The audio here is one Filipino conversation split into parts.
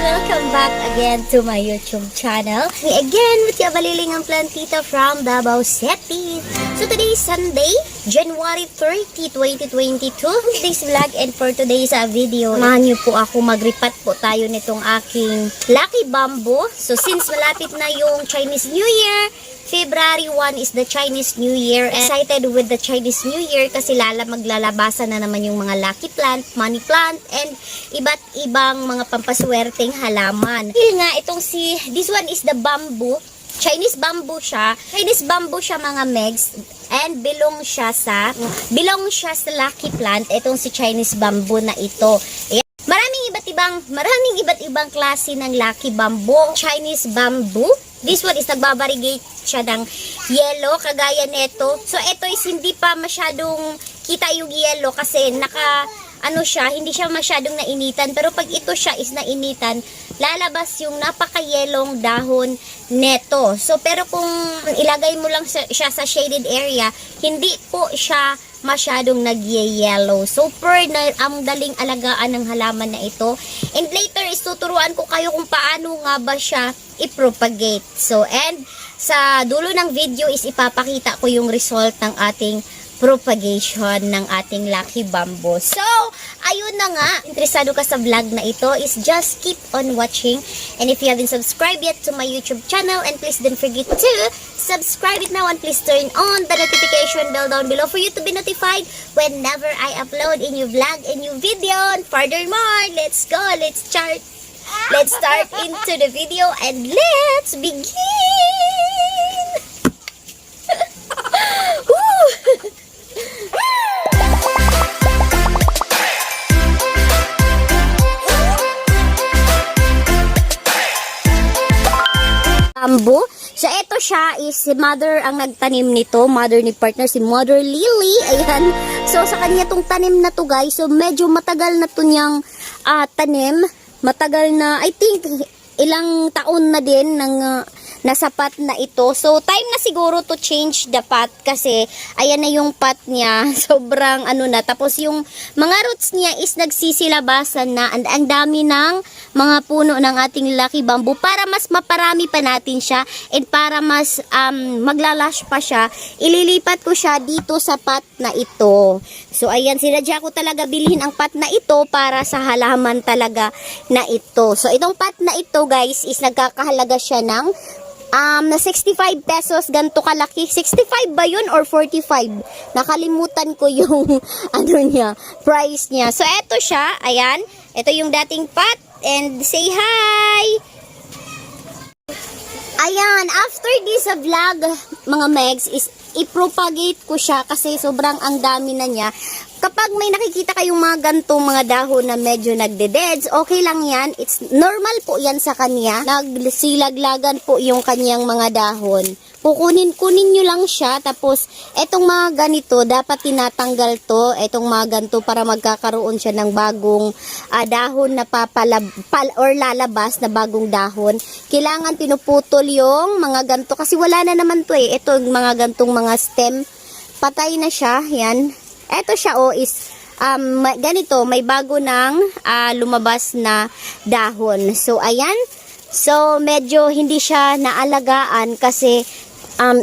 Welcome back again to my YouTube channel. Me again with your balilingang plantita from Davao City. So today is Sunday, January 30, 2022. Today's vlog and for today's video, samahan niyo po ako magripat po tayo nitong aking Lucky Bamboo. So since malapit na yung Chinese New Year, February 1 is the Chinese New Year. Excited with the Chinese New Year kasi maglalabasan na naman yung mga lucky plant, money plant, and iba't ibang mga pampaswerteng halaman. Dahil nga, this one is the bamboo. Chinese bamboo siya. Chinese bamboo siya mga megs. And belong siya sa lucky plant. Itong si Chinese bamboo na ito. Ayan. Maraming iba't ibang klase ng lucky bamboo. Chinese bamboo. This one is nagbabariegate siya ng yellow, kagaya nito. So, ito is hindi pa masyadong kita yung yellow kasi hindi siya masyadong nainitan. Pero pag ito siya is nainitan, lalabas yung napaka-yelong dahon neto. So, pero kung ilagay mo lang siya sa shaded area, hindi po siya masyadong nag-yellow. Super ang daling alagaan ng halaman na ito. And later is tuturuan ko kayo kung paano nga ba siya i-propagate. So, and sa dulo ng video is ipapakita ko yung result ng ating propagation ng ating Lucky Bamboo. So, ayun na nga. Interesado ka sa vlog na ito is just keep on watching. And if you haven't subscribed yet to my YouTube channel, and please don't forget to subscribe it now and please turn on the notification bell down below for you to be notified whenever I upload a new vlog, a new video. And furthermore, let's go. Let's start into the video and let's begin. Bamboo. So, ito siya is si mother ang nagtanim nito. Mother ni partner, si Mother Lily. Ayan. So, sa kanya tong tanim na to guys. So, medyo matagal na to niyang tanim. Matagal na, I think, ilang taon na din ng nasa pot na ito. So, time na siguro to change the pot kasi ayan na yung pot niya. Sobrang na. Tapos yung mga roots niya is nagsisilabasan na. And ang dami ng mga puno ng ating Lucky Bamboo para mas maparami pa natin siya and para mas maglalash pa siya, ililipat ko siya dito sa pot na ito. So, ayan, sinadya ko talaga bilhin ang pot na ito para sa halaman talaga na ito. So, itong pot na ito, guys, is nagkakahalaga siya ng na 65 pesos, ganito kalaki. 65 ba yun or 45? Nakalimutan ko yung price niya. So, eto siya, ayan. Ito yung dating pot. And say hi! Ayan, after this vlog, mga megs, is i-propagate ko siya kasi sobrang ang dami na niya. Kapag may nakikita kayong mga gantong mga dahon na medyo nagde-deads, okay lang yan. It's normal po yan sa kanya. Nagsilaglagan po yung kanyang mga dahon. Kunin nyo lang siya. Tapos, etong mga ganito, dapat tinatanggal to. Etong mga ganito para magkakaroon siya ng bagong dahon na lalabas na bagong dahon. Kailangan pinuputol yung mga ganito. Kasi wala na naman to eh. Ito, mga gantong mga stem. Patay na siya. Yan. Eto siya is ganito, may bago ng lumabas na dahon. So, ayan. So, medyo hindi siya naalagaan kasi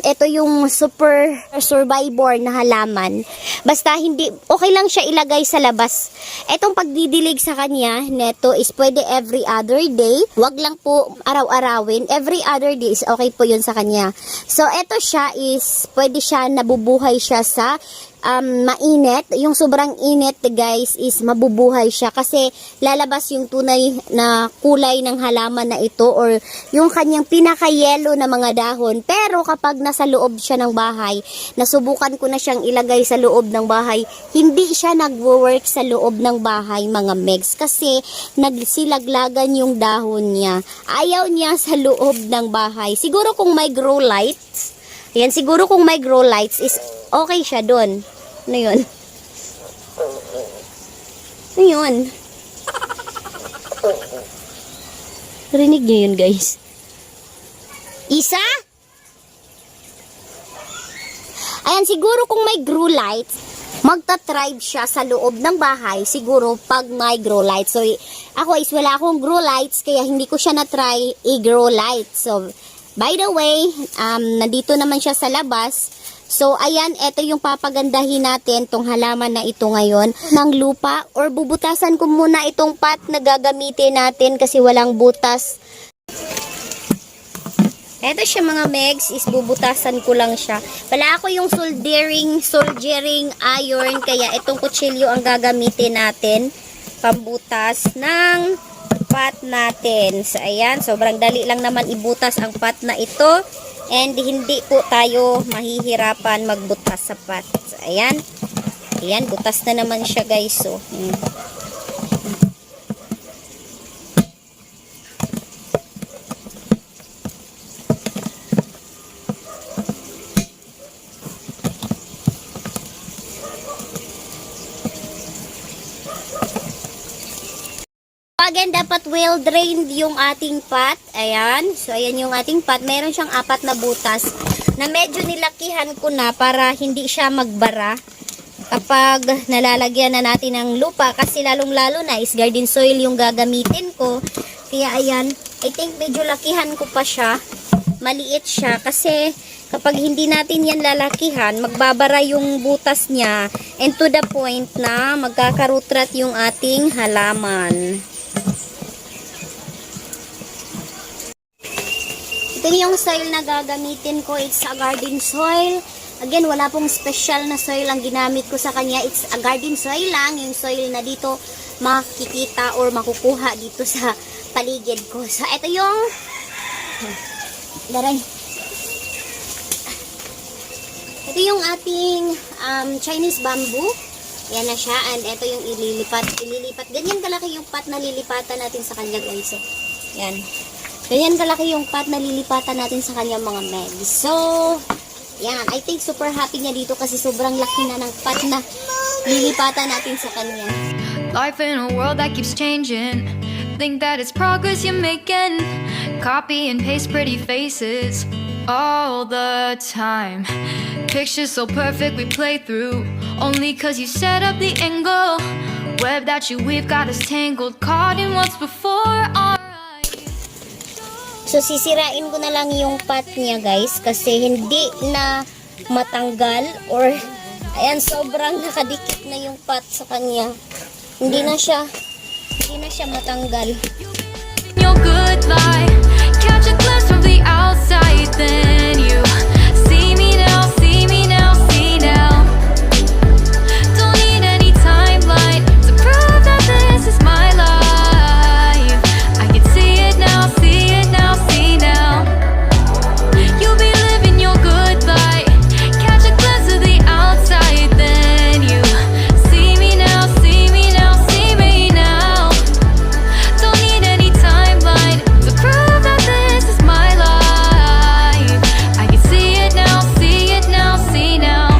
ito yung super survivor na halaman. Basta okay lang siya ilagay sa labas. Etong pagdidilig sa kanya, neto is pwede every other day. Wag lang po araw-arawin. Every other day is okay po yun sa kanya. So, eto siya is pwede siya nabubuhay siya sa mainit. Yung sobrang init guys is mabubuhay siya kasi lalabas yung tunay na kulay ng halaman na ito or yung kanyang pinaka-yellow na mga dahon. Pero kapag nasa loob siya ng bahay, nasubukan ko na siyang ilagay sa loob ng bahay, hindi siya nagwo-work sa loob ng bahay mga megs kasi nagsilaglagan yung dahon niya. Ayaw niya sa loob ng bahay. Siguro kung may grow lights, yan, siguro kung may grow lights is okay siya doon. Ano yun? Ano yun? Rinig niyo yun, guys. Isa? Ayan, siguro kung may grow lights, magta-thrive siya sa loob ng bahay, siguro pag may grow lights. So, ako is wala akong grow lights, kaya hindi ko siya na-try i-grow light. So, by the way, nandito naman siya sa labas. So, ayan, ito yung papagandahin natin, tong halaman na ito ngayon, ng lupa, or bubutasan ko muna itong pot na gagamitin natin kasi walang butas. Ito siya mga megs, is bubutasan ko lang siya. Wala ako yung soldering iron, kaya itong kutsilyo ang gagamitin natin, pambutas ng pot natin. So, ayan, sobrang dali lang naman ibutas ang pot na ito. And hindi po tayo mahihirapan magbutas sa pot. So, ayan. Ayan, butas na naman siya guys. So, again, dapat well-drained yung ating pot. Ayan. So, ayan yung ating pot. Meron siyang 4 na butas na medyo nilakihan ko na para hindi siya magbara kapag nalalagyan na natin ng lupa. Kasi lalong-lalo na is garden soil yung gagamitin ko. Kaya, ayan. I think medyo lakihan ko pa siya. Maliit siya. Kasi kapag hindi natin yan lalakihan, magbabara yung butas niya. And to the point na magkakarutrat yung ating halaman. Ito yung soil na gagamitin ko. It's a garden soil. Again, wala pong special na soil ang ginamit ko sa kanya. It's a garden soil lang. Yung soil na dito makikita or makukuha dito sa paligid ko. So, ito yung ito yung ating Chinese bamboo. Yan na siya. And ito yung ililipat. Ganyan kalaki yung pot na lilipatan natin sa kanya guys. Yan. Ganyan kalaki yung pot na lilipatan natin sa kanya mga megs. So, yan. I think super happy niya dito kasi sobrang laki na ng pot na lilipatan natin sa kanya. Life in a world that keeps changing. Think that it's progress you're making. Copy and paste pretty faces all the time. Pictures so perfect we play through. Only cause you set up the angle. Web that you weave got us tangled. Caught in what's before our So, sisirain ko na lang yung pot niya, guys, kasi hindi na matanggal or, ayan, sobrang nakadikit na yung pot sa kanya. Hindi na siya matanggal. your good life. Catch a glimpse from the outside, then you see me now, see me now, see now. Don't need any timeline to prove that this is my life. I can see it now, see it now, see now. You'll be living your good life. Catch a glimpse of the outside, then you see me now, see me now, see me now. Don't need any timeline to prove that this is my life. I can see it now, see it now, see now.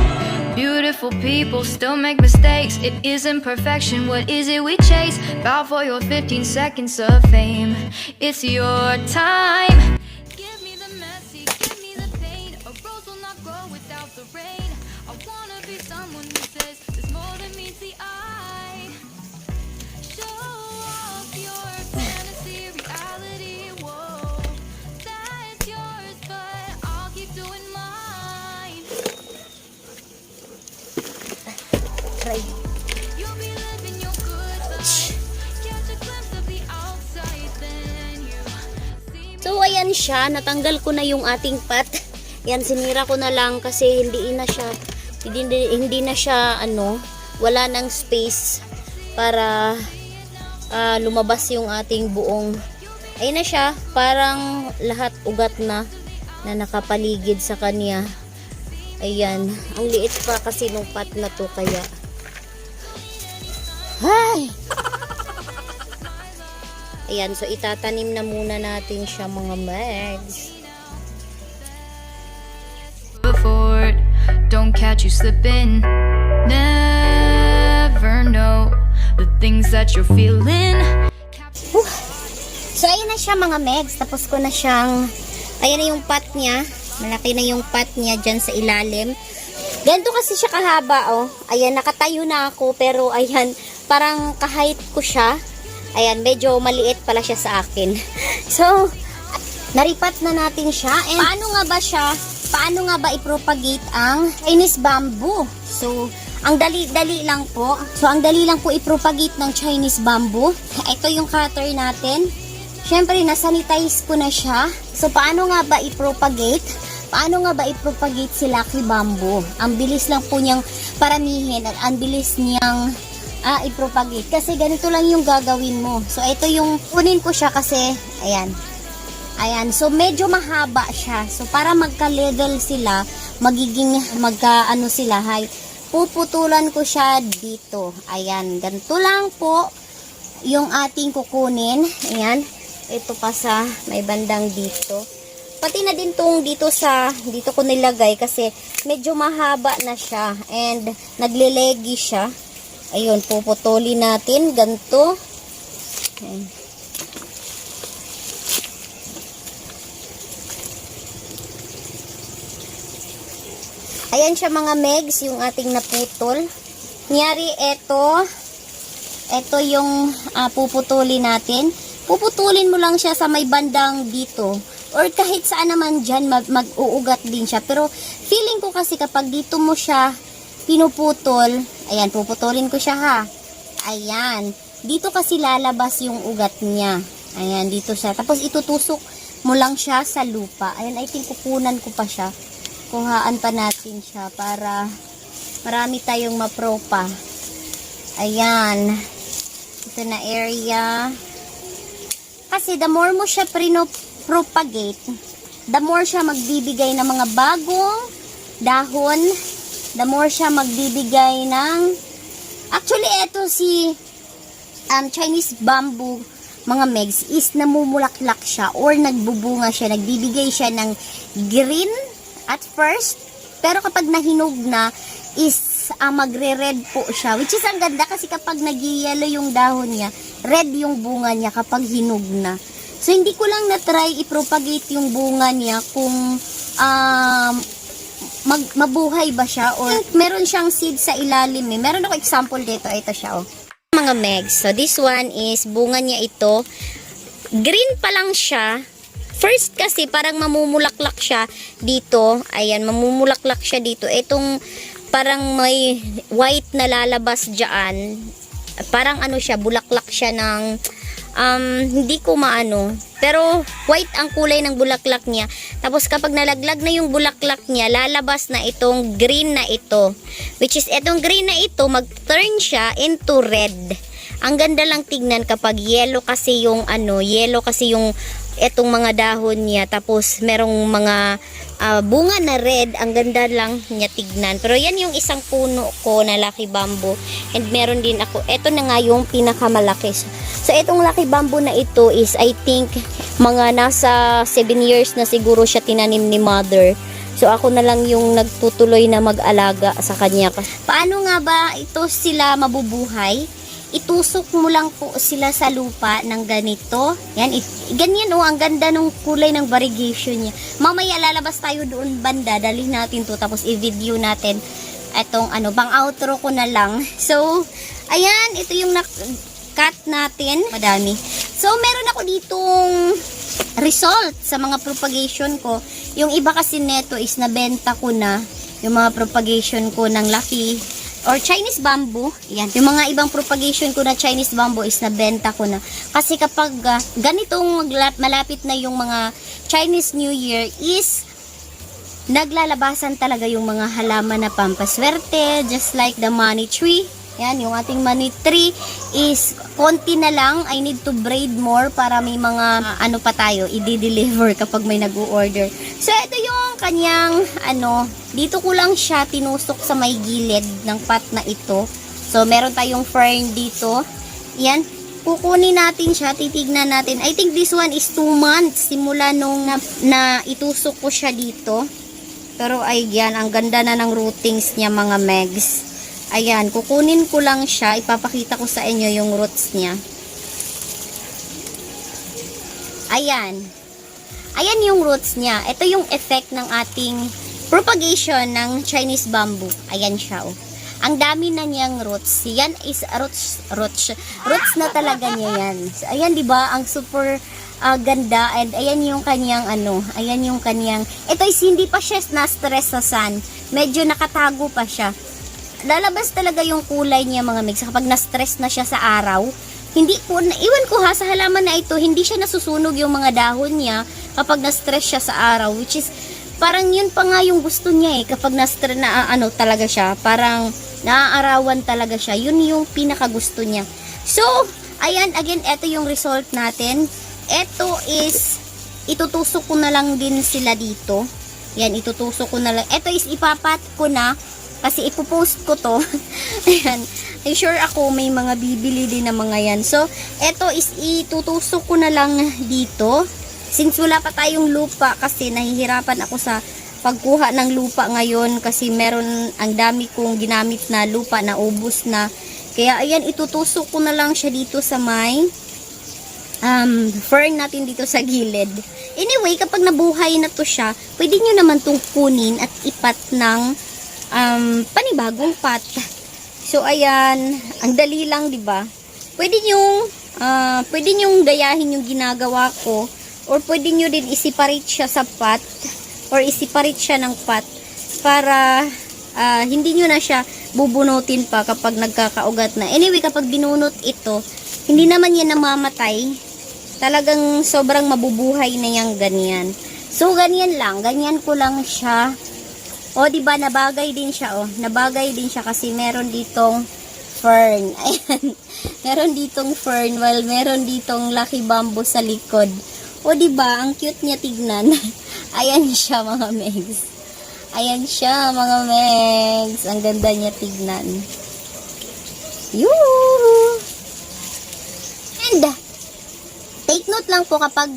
Beautiful people still make mistakes. It isn't perfection, what is it we chase? Bow for your 15 seconds of fame. It's your time. Give me the messy, give me the pain. A rose will not grow without the rain. I wanna be someone who says there's more than meets the eye. Show off your fantasy, reality, whoa. That's yours, but I'll keep doing mine. Try. You'll be living your good life. Catch a glimpse of the outside, then you see me. So, ayan siya. Natanggal ko na yung ating pot. Yan, sinira ko na lang kasi hindi na siya, wala nang space para lumabas yung ating buong. Ayun na siya. Parang lahat ugat na nakapaligid sa kanya. Ayan. Ang liit pa kasi nung pot na to kaya. Ay! Ayan, so itatanim na muna natin siya mga megs. Before, don't catch you slipping. Never know the things that you're feeling. So, ayan na siya mga megs. Tapos ko na siyang, ayan na yung pot niya. Malaki na yung pot niya dyan sa ilalim. Ganito kasi siya kahaba, oh. Ayan, nakatayo na ako, pero ayan, parang kahheight ko siya. Ayan, medyo maliit pala siya sa akin. So, naripat na natin siya. And paano nga ba i-propagate ang Chinese bamboo? So, ang dali-dali lang po. So, ang dali lang po i-propagate ng Chinese bamboo. Ito yung cutter natin. Siyempre, nasanitize ko na siya. So, paano nga ba i-propagate? Paano nga ba i-propagate si Lucky Bamboo? Ang bilis lang po niyang paramihin at ang bilis niyang i-propagate. Kasi ganito lang yung gagawin mo. So, ito yung kunin ko siya kasi, ayan. Ayan. So, medyo mahaba siya. So, para magka-level sila, magka-ano sila, high. Puputulan ko siya dito. Ayan. Ganito lang po yung ating kukunin. Ayan. Ito pa sa may bandang dito. Pati na din tong dito ko nilagay kasi medyo mahaba na siya and naglelegi siya. Ayun, puputulin natin ganito. Ayan. Ayan siya mga megs, yung ating naputol. Nyari ito yung puputulin natin. Puputulin mo lang siya sa may bandang dito. Or kahit saan naman dyan, mag-uugat din siya. Pero, feeling ko kasi kapag dito mo siya pinuputol, ayan, puputulin ko siya ha. Ayan. Dito kasi lalabas yung ugat niya. Ayan, dito siya. Tapos, itutusok mo lang siya sa lupa. Ayan, I think kukunan ko pa siya. Kuhaan pa natin siya para marami tayong mapropa. Ayan. Ito na area. Kasi, the more mo siya propagate, the more siya magbibigay ng mga bagong dahon, the more siya magbibigay ng, actually, eto si Chinese bamboo, mga megs, is namumulaklak siya or nagbubunga siya, nagbibigay siya ng green at first, pero kapag nahinog na, is magre-red po siya, which is ang ganda kasi kapag nag-yellow yung dahon niya, red yung bunga niya kapag hinog na. So, hindi ko lang na-try i-propagate yung bunga niya kung mabuhay ba siya or meron siyang seed sa ilalim eh. Meron ako example dito. Ito siya, oh. Mga megs. So, this one is bunga niya ito. Green pa lang siya. First kasi parang mamumulaklak siya dito. Ayan, mamumulaklak siya dito. Itong parang may white na lalabas dyan. Parang ano siya, bulaklak siya ng hindi ko maano. Pero white ang kulay ng bulaklak niya. Tapos kapag nalaglag na yung bulaklak niya, lalabas na itong green na ito. Which is itong green na ito, mag-turn siya into red. Ang ganda lang tignan kapag yellow kasi yung etong mga dahon niya. Tapos merong mga bunga na red. Ang ganda lang niya tignan. Pero yan yung isang puno ko na Lucky Bamboo. And meron din ako. Ito na nga yung pinakamalaki. So itong Lucky Bamboo na ito is I think mga nasa 7 years na siguro siya tinanim ni mother. So ako na lang yung nagtutuloy na mag-alaga sa kanya. Paano nga ba ito sila mabubuhay? Itusok mo lang po sila sa lupa ng ganito. Yan, ganyan oh, ang ganda ng kulay ng variegation niya. Mamaya lalabas tayo doon banda, dalhin natin to tapos i-video natin etong pang outro ko na lang. So, ayan, ito yung cut natin. Madami. So, meron ako ditong result sa mga propagation ko. Yung iba kasi neto is nabenta ko na yung mga propagation ko ng Lucky or Chinese bamboo. Yan. Yung mga ibang propagation ko na Chinese bamboo is nabenta ko na. Kasi kapag ganitong malapit na yung mga Chinese New Year is naglalabasan talaga yung mga halaman na pampaswerte, just like the money tree. Yan, yung ating money tree is konti na lang. I need to braid more para may mga pa tayo i-deliver kapag may nag-order. So, ito yung kanyang dito ko lang siya tinusok sa may gilid ng pot na ito. So, meron tayong fern dito. Yan, kukunin natin siya, titignan natin. I think this one is 2 months simula nung na itusok ko siya dito. Pero ay yan, ang ganda na ng rootings niya mga megs. Ayan, kukunin ko lang siya. Ipapakita ko sa inyo yung roots niya. Ayan. Ayan yung roots niya. Ito yung effect ng ating propagation ng Chinese bamboo. Ayan siya, oh. Ang dami na niyang roots. Yan is roots na talaga niya yan. So, ayan, di ba? Ang super ganda. And ayan yung kanyang ayan yung kanyang, ito is hindi pa siya na-stress sa sun. Medyo nakatago pa siya. Lalabas talaga yung kulay niya, mga mix. Kapag na-stress na siya sa araw, hindi po, iwan ko ha, sa halaman na ito, hindi siya nasusunog yung mga dahon niya kapag na-stress siya sa araw. Which is, parang yun pa nga yung gusto niya kapag na-stress na talaga siya. Parang naaarawan talaga siya. Yun yung pinaka-gusto niya. So, ayan, again, ito yung result natin. Ito is, itutusok ko na lang din sila dito. Yan, itutusok ko na lang. Ito is, ipapat ko na, kasi ipopost ko to. Ayan, I'm sure ako may mga bibili din na mga yan. So, ito is, itutusok ko na lang dito. Since wala pa tayong lupa, kasi nahihirapan ako sa pagkuha ng lupa ngayon kasi meron ang dami kong ginamit na lupa na ubos na. Kaya ayan, itutusok ko na lang siya dito sa may fern natin dito sa gilid. Anyway, kapag nabuhay na to siya, pwede nyo naman itong kunin at ipat ng panibagong pot. So ayan, ang dali lang, di ba? Pwede nyong gayahin yung ginagawa ko, or pwede nyo din i-separate siya sa pot, or i-separate siya ng pot para hindi nyo na siya bubunutin pa kapag nagkakaugat na. Anyway, kapag binunot ito, hindi naman yan namamatay. Talagang sobrang mabubuhay na yung ganyan. So, ganyan lang. Ganyan ko lang siya. O, diba, nabagay din siya, oh. Nabagay din siya kasi meron ditong fern. Ayan. Meron ditong fern, while meron ditong lucky bamboo sa likod. O, diba, ang cute niya tignan. Ayan siya, mga megs. Ayan siya, mga megs. Ang ganda niya tignan. Yoo! And, take note lang po kapag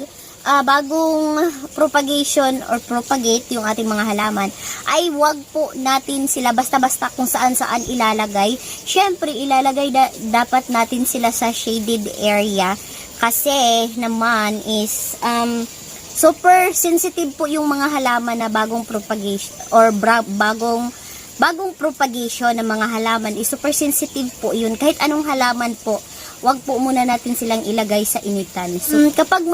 bagong propagation or propagate yung ating mga halaman, ay wag po natin sila basta-basta kung saan-saan ilalagay. Syempre, ilalagay dapat natin sila sa shaded area kasi naman is super sensitive po yung mga halaman na bagong propagation or bagong propagation ng mga halaman is super sensitive po yun. Kahit anong halaman po, wag po muna natin silang ilagay sa initan. So, kapag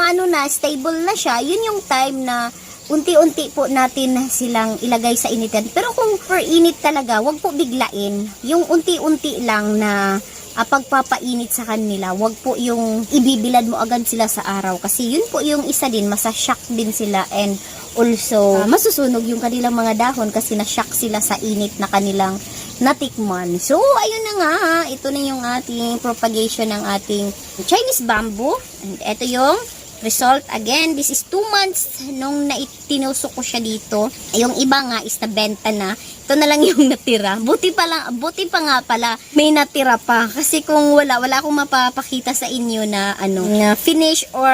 stable na siya, yun yung time na unti-unti po natin silang ilagay sa initan. Pero kung per init talaga, wag po biglain. Yung unti-unti lang na pagpapainit sa kanila, wag po yung ibibilad mo agad sila sa araw. Kasi yun po yung isa din, masashock din sila and also masusunog yung kanilang mga dahon kasi na-shock sila sa init na kanilang natikman. So, ayun na nga, ito na yung ating propagation ng ating Chinese bamboo. And ito yung result. Again, this is 2 months nung tinusok ko siya dito. Yung iba nga is nabenta na. Ito na lang yung natira. Buti pa nga pala may natira pa. Kasi kung wala akong mapapakita sa inyo na na finish or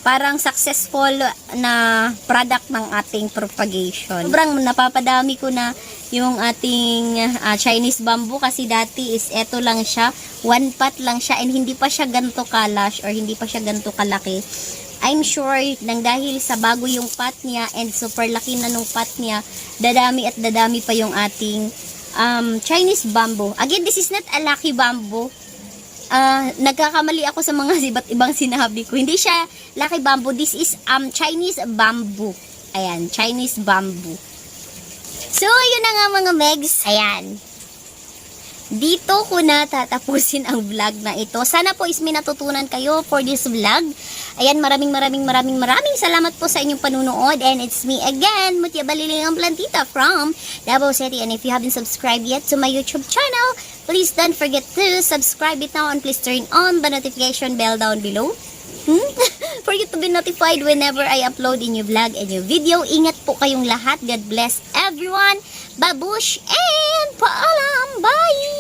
parang successful na product ng ating propagation. Sobrang napapadami ko na yung ating Chinese bamboo kasi dati is eto lang siya, 1 pot lang siya and hindi pa siya ganto kalash or hindi pa siya ganto kalaki. I'm sure nang dahil sa bago yung pot niya and super laki na nung pot niya, dadami at dadami pa yung ating Chinese bamboo. Again, this is not a lucky bamboo. Nagkakamali ako sa mga iba't ibang sinabi ko. Hindi siya lucky bamboo. This is Chinese bamboo. Ayan, Chinese bamboo. So, yun na nga mga megs. Ayan. Dito ko na tatapusin ang vlog na ito. Sana po is may natutunan kayo for this vlog. Ayan, maraming salamat po sa inyong panunood. And it's me again, Mutia Baliling ang Plantita from Davao City. And if you haven't subscribed yet to my YouTube channel, please don't forget to subscribe it now and please turn on the notification bell down below. For you to be notified whenever I upload a new vlog and new video. Ingat po kayong lahat. God bless everyone. Babush and paalam. Bye!